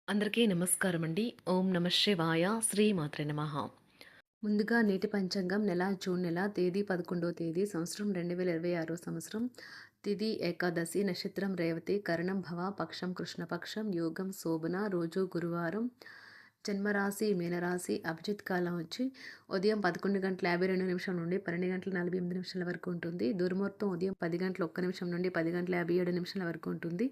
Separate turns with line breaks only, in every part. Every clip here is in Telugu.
అందరికీ నమస్కారం అండి. ఓం నమ శివాయ. శ్రీమాత్రే నమః. ముందుగా నేటి పంచాంగం జూన్ నెల తేదీ 11వ తేదీ సంవత్సరం 2026 సంవత్సరం. తిథి ఏకాదశి, నక్షత్రం రేవతి, కరణం భవ, పక్షం కృష్ణపక్షం, యోగం శోభన, రోజు గురువారం. జన్మరాశి మీనరాశి. అభిజిత్ కాలం వచ్చి ఉదయం 11:52 నుండి 12:48 వరకు ఉంటుంది. దుర్ముహూర్తం ఉదయం 10:01 నుండి 10:57 వరకు ఉంటుంది.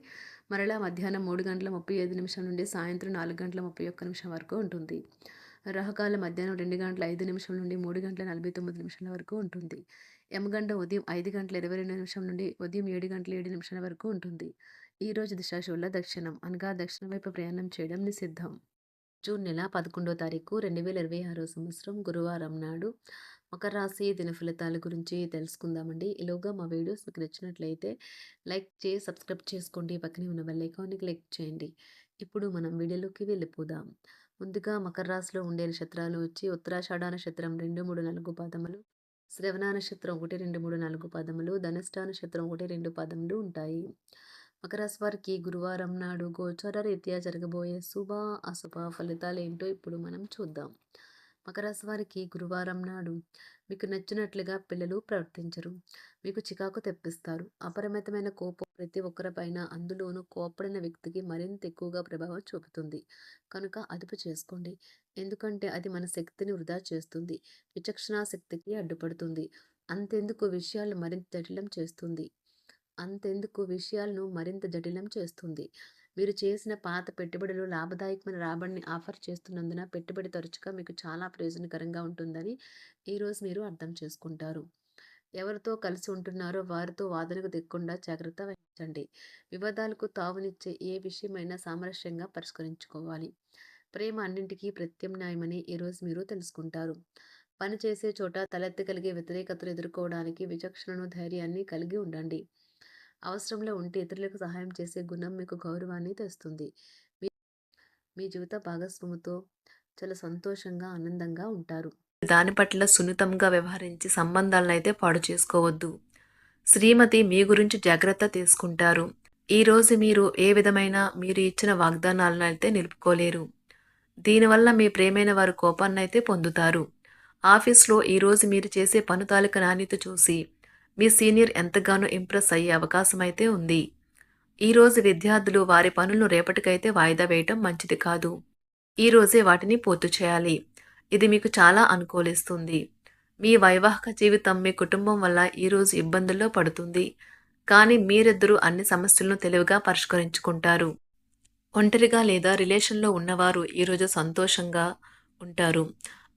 మరలా మధ్యాహ్నం 3:35 నుండి సాయంత్రం 4:31 వరకు ఉంటుంది. రాహుకాలం మధ్యాహ్నం 2:05 నుండి 3:49 వరకు ఉంటుంది. యమగండం ఉదయం 5:22 నుండి ఉదయం 7:07 వరకు ఉంటుంది. ఈరోజు దిశాశూల దక్షిణం అనగా దక్షిణం వైపు ప్రయాణం చేయడం నిషిద్ధం. జూన్ నెల 11వ తారీఖు 2026 సంవత్సరం గురువారం నాడు మకర రాశి దిన ఫలితాల గురించి తెలుసుకుందామండి. ఈలోగా మా వీడియోస్ మీకు నచ్చినట్లయితే లైక్ చేసి సబ్స్క్రైబ్ చేసుకోండి. పక్కనే ఉన్న బెల్ ఐకాన్ని క్లిక్ చేయండి. ఇప్పుడు మనం వీడియోలోకి వెళ్ళిపోదాం. ముందుగా మకర రాశిలో ఉండే నక్షత్రాలు వచ్చి ఉత్తరాషాఢ నక్షత్రం 2, 3, 4 పాదములు, శ్రవణ నక్షత్రం 1, 2, 3, 4 పాదములు, ధనిష్ట నక్షత్రం 1, 2 పాదములు ఉంటాయి. మకర రాశి వారికి గురువారం నాడు గోచార రీత్యా జరగబోయే శుభ అశుభ ఫలితాలు ఏంటో ఇప్పుడు మనం చూద్దాం. మకర రాశి వారికి గురువారం నాడు మీకు నచ్చినట్లుగా పిల్లలు ప్రవర్తించరు. మీకు చికాకు తెప్పిస్తారు. అపరిమితమైన కోపం ప్రతి ఒక్కరిపైన, అందులోనూ కోపడిన వ్యక్తికి మరింత ఎక్కువగా ప్రభావం చూపుతుంది. కనుక అదుపు చేసుకోండి. ఎందుకంటే అది మన శక్తిని వృధా చేస్తుంది. విచక్షణా శక్తికి అడ్డుపడుతుంది. అంతెందుకు విషయాలు మరింత జటిలం చేస్తుంది. విషయాలను మరింత జటిలం చేస్తుంది. మీరు చేసిన పాత పెట్టుబడులు లాభదాయకమైన రాబడిని ఆఫర్ చేస్తున్నందున పెట్టుబడి తరచుగా మీకు చాలా ప్రయోజనకరంగా ఉంటుందని ఈరోజు మీరు అర్థం చేసుకుంటారు. ఎవరితో కలిసి ఉంటున్నారో వారితో వాదనకు దిక్కుండా జాగ్రత్త వహించండి. వివాదాలకు తావునిచ్చే ఏ విషయమైనా సామరస్యంగా పరిష్కరించుకోవాలి. ప్రేమ అన్నింటికీ ప్రత్యామ్నాయమని ఈరోజు మీరు తెలుసుకుంటారు. పని చేసే చోట తలెత్తగలిగే వ్యతిరేకతను ఎదుర్కోవడానికి విచక్షణను, ధైర్యాన్ని కలిగి ఉండండి. అవసరంలో ఉంటే ఇతరులకు సహాయం చేసే గుణం మీకు గౌరవాన్ని తెస్తుంది. మీ మీ జీవిత భాగస్వామితో చాలా సంతోషంగా, ఆనందంగా ఉంటారు. దాని పట్ల సున్నితంగా వ్యవహరించి సంబంధాలను అయితే పాడు చేసుకోవద్దు. శ్రీమతి మీ గురించి జాగ్రత్త తీసుకుంటారు. ఈరోజు మీరు ఏ విధమైన మీరు ఇచ్చిన వాగ్దానాలను అయితే నిలుపుకోలేరు. దీనివల్ల మీ ప్రేమైన వారు కోపాన్నైతే పొందుతారు. ఆఫీస్లో ఈరోజు మీరు చేసే పను తాలూకా నాణ్యత చూసి మీ సీనియర్ ఎంతగానో ఇంప్రెస్ అయ్యే అవకాశం అయితే ఉంది. ఈరోజు విద్యార్థులు వారి పనులను రేపటికైతే వాయిదా వేయటం మంచిది కాదు. ఈరోజే వాటిని పూర్తి చేయాలి. ఇది మీకు చాలా అనుకూలిస్తుంది. మీ వైవాహిక జీవితం మీ కుటుంబం వల్ల ఈరోజు ఇబ్బందుల్లో పడుతుంది. కానీ మీరిద్దరూ అన్ని సమస్యలను తెలివిగా పరిష్కరించుకుంటారు. ఒంటరిగా లేదా రిలేషన్లో ఉన్నవారు ఈరోజు సంతోషంగా ఉంటారు.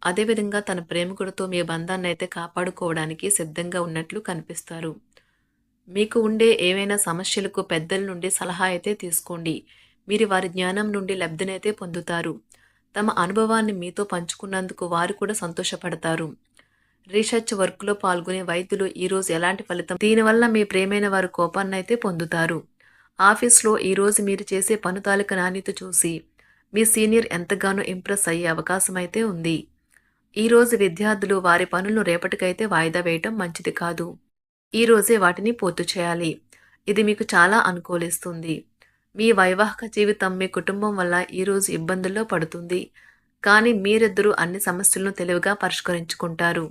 అదేవిధంగా తన ప్రేమికుడితో మీ బంధాన్ని అయితే కాపాడుకోవడానికి సిద్ధంగా ఉన్నట్లు కనిపిస్తారు. మీకు ఉండే ఏవైనా సమస్యలకు పెద్దల నుండి సలహా అయితే తీసుకోండి. మీరు వారి జ్ఞానం నుండి లబ్ధినైతే పొందుతారు. తమ అనుభవాన్ని మీతో పంచుకున్నందుకు వారు కూడా సంతోషపడతారు. రీసెర్చ్ వర్క్లో పాల్గొనే వైద్యులు ఈరోజు ఎలాంటి ఫలితం, దీనివల్ల మీ ప్రేమైన వారు కోపాన్నైతే పొందుతారు. ఆఫీస్లో ఈరోజు మీరు చేసే పను తాలూకా నాణ్యత చూసి మీ సీనియర్ ఎంతగానో ఇంప్రెస్ అయ్యే అవకాశం అయితే ఉంది. ఈరోజు విద్యార్థులు వారి పనులను రేపటికైతే వాయిదా వేయటం మంచిది కాదు. ఈరోజే వాటిని పూర్తి చేయాలి. ఇది మీకు చాలా అనుకూలిస్తుంది. మీ వైవాహిక జీవితం మీ కుటుంబం వల్ల ఈరోజు ఇబ్బందుల్లో పడుతుంది. కానీ మీరిద్దరూ అన్ని సమస్యలను తెలివిగా పరిష్కరించుకుంటారు.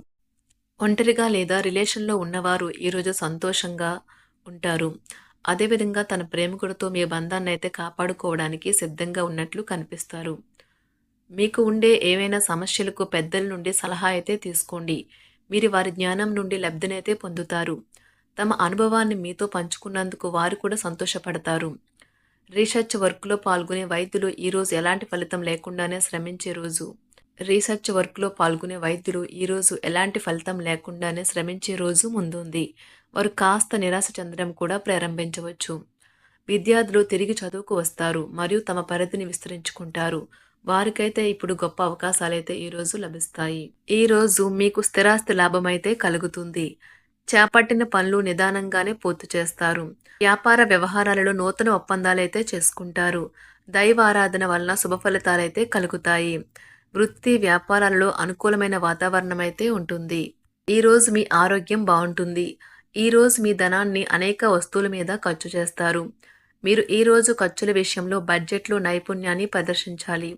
ఒంటరిగా లేదా రిలేషన్లో ఉన్నవారు ఈరోజు సంతోషంగా ఉంటారు. అదేవిధంగా తన ప్రేమికుడితో మీ బంధాన్ని అయితే కాపాడుకోవడానికి సిద్ధంగా ఉన్నట్లు కనిపిస్తారు. మీకు ఉండే ఏవైనా సమస్యలకు పెద్దల నుండి సలహా అయితే తీసుకోండి. మీరు వారి జ్ఞానం నుండి లబ్ధినైతే పొందుతారు. తమ అనుభవాన్ని మీతో పంచుకున్నందుకు వారు కూడా సంతోషపడతారు. రీసెర్చ్ వర్క్లో పాల్గొనే వైద్యులు ఈరోజు ఎలాంటి ఫలితం లేకుండానే శ్రమించే రోజు. ఈరోజు ఎలాంటి ఫలితం లేకుండానే శ్రమించే రోజు ముందుంది. వారు కాస్త నిరాశ చెందడం కూడా ప్రారంభించవచ్చు. విద్యార్థులు తిరిగి చదువుకు వస్తారు మరియు తమ పరిధిని విస్తరించుకుంటారు. వారికైతే ఇప్పుడు గొప్ప అవకాశాలైతే ఈరోజు లభిస్తాయి. ఈరోజు మీకు స్థిరాస్తి లాభమైతే కలుగుతుంది. చేపట్టిన పనులు నిదానంగానే పూర్తి చేస్తారు. వ్యాపార వ్యవహారాలలో నూతన ఒప్పందాలైతే చేసుకుంటారు. దైవ ఆరాధన వలన శుభ ఫలితాలైతే కలుగుతాయి. వృత్తి వ్యాపారాలలో అనుకూలమైన వాతావరణం అయితే ఉంటుంది. ఈరోజు మీ ఆరోగ్యం బాగుంటుంది. ఈరోజు మీ ధనాన్ని అనేక వస్తువుల మీద ఖర్చు చేస్తారు. మీరు ఈరోజు ఖర్చుల విషయంలో బడ్జెట్లో నైపుణ్యాన్ని ప్రదర్శించాలి.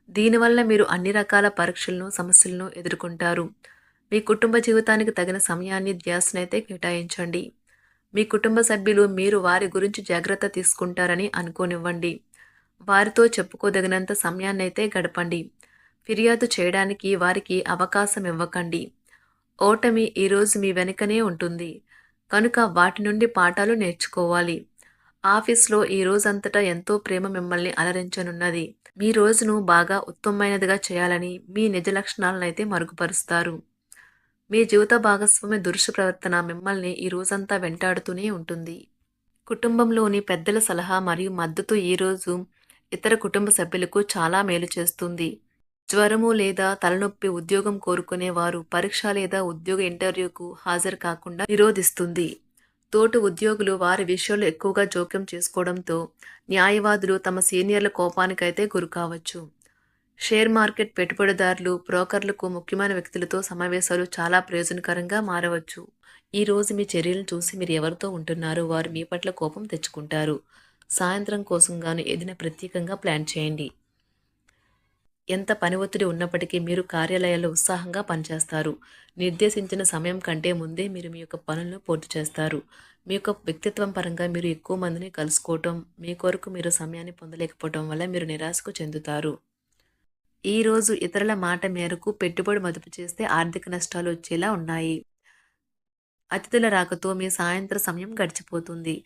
దీనివల్ల మీరు అన్ని రకాల పరీక్షలను, సమస్యలను ఎదుర్కొంటారు. మీ కుటుంబ జీవితానికి తగిన సమయాన్ని, ధ్యాసనైతే కేటాయించండి. మీ కుటుంబ సభ్యులు మీరు వారి గురించి జాగ్రత్త తీసుకుంటారని అనుకోనివ్వండి. వారితో చెప్పుకోదగినంత సమయాన్నైతే గడపండి. ఫిర్యాదు చేయడానికి వారికి అవకాశం ఇవ్వకండి. ఓటమి ఈరోజు మీ వెనుకనే ఉంటుంది. కనుక వాటి నుండి పాఠాలు నేర్చుకోవాలి. ఆఫీస్‌లో ఈ రోజంతటా ఎంతో ప్రేమ మిమ్మల్ని అలరించనున్నది. మీ రోజును బాగా ఉత్తమమైనదిగా చేయాలని మీ నిజ లక్షణాలనైతే మరుగుపరుస్తారు. మీ జీవిత భాగస్వామి దురుసు ప్రవర్తన మిమ్మల్ని ఈ రోజంతా వెంటాడుతూనే ఉంటుంది. కుటుంబంలోని పెద్దల సలహా మరియు మద్దతు ఈరోజు ఇతర కుటుంబ సభ్యులకు చాలా మేలు చేస్తుంది. జ్వరము లేదా తలనొప్పి ఉద్యోగం కోరుకునే వారు పరీక్ష లేదా ఉద్యోగ ఇంటర్వ్యూకు హాజరు కాకుండా నిరోధిస్తుంది. తోటి ఉద్యోగులు వారి విషయాల్లో ఎక్కువగా జోక్యం చేసుకోవడంతో న్యాయవాదులు తమ సీనియర్ల కోపానికైతే గురికావచ్చు. షేర్ మార్కెట్ పెట్టుబడిదారులు, బ్రోకర్లకు ముఖ్యమైన వ్యక్తులతో సమావేశాలు చాలా ప్రయోజనకరంగా మారవచ్చు. ఈ రోజు మీ చర్యలను చూసి మీరు ఎవరితో ఉంటున్నారో వారు మీ పట్ల కోపం తెచ్చుకుంటారు. సాయంత్రం కోసం గాను ఏదైనా ప్రత్యేకంగా ప్లాన్ చేయండి. ఎంత పని ఒత్తిడి ఉన్నప్పటికీ మీరు కార్యాలయాల్లో ఉత్సాహంగా పనిచేస్తారు. నిర్దేశించిన సమయం కంటే ముందే మీరు మీ యొక్క పనులను పూర్తి చేస్తారు. మీ యొక్క వ్యక్తిత్వం పరంగా మీరు ఎక్కువ మందిని కలుసుకోవటం, మీ కొరకు మీరు సమయాన్ని పొందలేకపోవటం వల్ల మీరు నిరాశకు చెందుతారు. ఈరోజు ఇతరుల మాట మేరకు పెట్టుబడి మదుపు చేస్తే ఆర్థిక నష్టాలు వచ్చేలా ఉన్నాయి. అతిథుల రాకతో మీ సాయంత్ర సమయం గడిచిపోతుంది.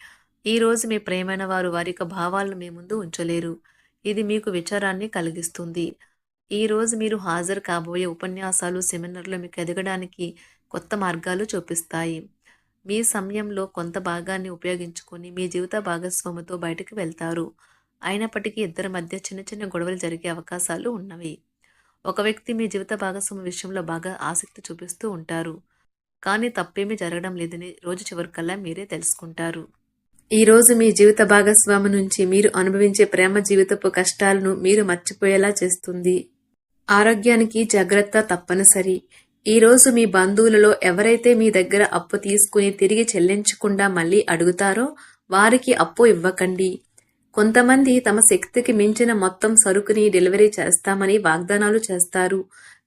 ఈరోజు మీ ప్రియమైన వారు వారి యొక్క భావాలను మీ ముందు ఉంచలేరు. ఇది మీకు విచారాన్ని కలిగిస్తుంది. ఈరోజు మీరు హాజరు కాబోయే ఉపన్యాసాలు, సెమినార్లు మీకు ఎదగడానికి కొత్త మార్గాలు చూపిస్తాయి. మీ సమయంలో కొంత భాగాన్ని ఉపయోగించుకొని మీ జీవిత భాగస్వామితో బయటకు వెళ్తారు. అయినప్పటికీ ఇద్దరి మధ్య చిన్న చిన్న గొడవలు జరిగే అవకాశాలు ఉన్నవి. ఒక వ్యక్తి మీ జీవిత భాగస్వామి విషయంలో బాగా ఆసక్తి చూపిస్తూ ఉంటారు. కానీ తప్పేమీ జరగడం లేదని రోజు చివరికల్లా మీరే తెలుసుకుంటారు. ఈరోజు మీ జీవిత భాగస్వామి నుంచి మీరు అనుభవించే ప్రేమ జీవితపు కష్టాలను మీరు మర్చిపోయేలా చేస్తుంది. ఆరోగ్యానికి జాగ్రత్త తప్పనిసరి. ఈరోజు మీ బంధువులలో ఎవరైతే మీ దగ్గర అప్పు తీసుకుని తిరిగి చెల్లించకుండా మళ్ళీ అడుగుతారో వారికి అప్పు ఇవ్వకండి. కొంతమంది తమ శక్తికి మించిన మొత్తం సరుకుని డెలివరీ చేస్తామని వాగ్దానాలు చేస్తారు.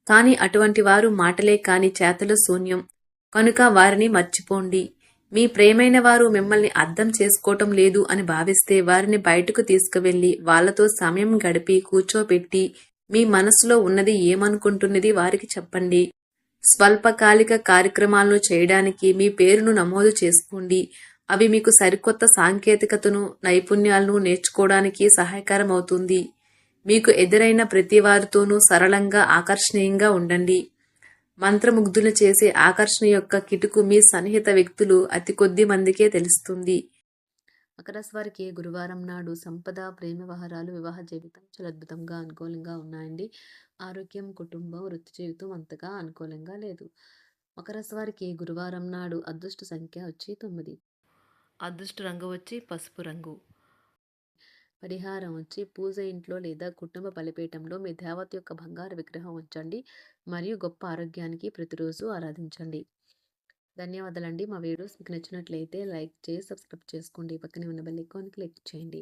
కానీ అటువంటి వారు మాటలే కాని చేతలు శూన్యం. కనుక వారిని మర్చిపోండి. మీ ప్రియమైన వారు మిమ్మల్ని అర్థం చేసుకోవటం లేదు అని భావిస్తే వారిని బయటకు తీసుకువెళ్ళి వాళ్లతో సమయం గడిపి కూర్చోబెట్టి మీ మనసులో ఉన్నది ఏమనుకుంటున్నది వారికి చెప్పండి. స్వల్పకాలిక కార్యక్రమాలను చేయడానికి మీ పేరును నమోదు చేసుకోండి. అవి మీకు సరికొత్త సాంకేతికతను, నైపుణ్యాలను నేర్చుకోవడానికి సహాయకరం అవుతుంది. మీకు ఎదురైన ప్రతి వారితోనూ సరళంగా, ఆకర్షణీయంగా ఉండండి. మంత్రముగ్ధులు చేసే ఆకర్షణ యొక్క కిటుకు మీ సన్నిహిత వ్యక్తులు అతి కొద్ది మందికే తెలుస్తుంది. మకర రాశి వారికి గురువారం నాడు సంపద, ప్రేమ వ్యవహారాలు, వివాహ జీవితం చాలా అద్భుతంగా అనుకూలంగా ఉన్నాయండి. ఆరోగ్యం, కుటుంబం, వృత్తి జీవితం అంతగా అనుకూలంగా లేదు. మకర రాశి వారికి గురువారం నాడు అదృష్ట సంఖ్య వచ్చి 9. అదృష్ట రంగు వచ్చి పసుపు రంగు. పరిహారం వచ్చి పూజ ఇంట్లో లేదా కుటుంబ బలిపీఠంలో మీ దేవత యొక్క బంగారు విగ్రహం ఉంచండి మరియు గొప్ప ఆరోగ్యానికి ప్రతిరోజు ఆరాధించండి. ధన్యవాదాలండి. మా వీడియోస్ మీకు నచ్చినట్లయితే లైక్ చేసి సబ్స్క్రైబ్ చేసుకోండి. పక్కనే ఉన్న బెల్ ఐకాన్ క్లిక్ చేయండి.